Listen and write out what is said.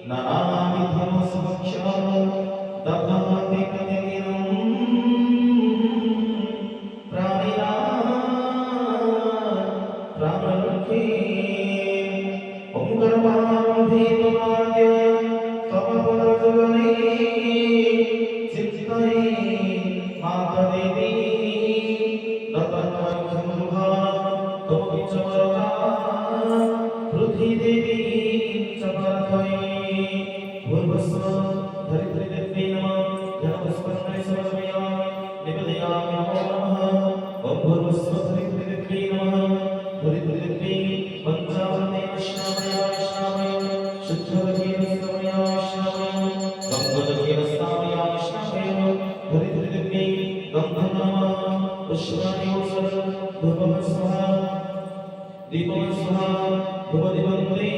नानाविधं सुभक्ष्यं ददाति प्रतिदिनं प्राणरक्षे ओंकारवान्धेतुमाद्य तमपरजगने चित्तये माता देवी दत्तमख्यमुखा तमविचमरता पृथ्वी देवी चमरतये भूर्भुवस्व धरित्रीदेव्यै नमः जनपुष्पाणि समर्पयामि निवेदयामि नमो नमः ॐ भूर्भुवस्व धरित्रीदेव्यै नमः धरित्रीदेव्यै पञ्चावृतेन श्रावयामि शुद्धवतीन श्रावयामि गङ्गोदकेन श्रावयामि धरित्रीदेव्यै गन्धं नमः पुष्पाणि धूपं स्वाहा दीपं स्वाहा धूपदीपन्ते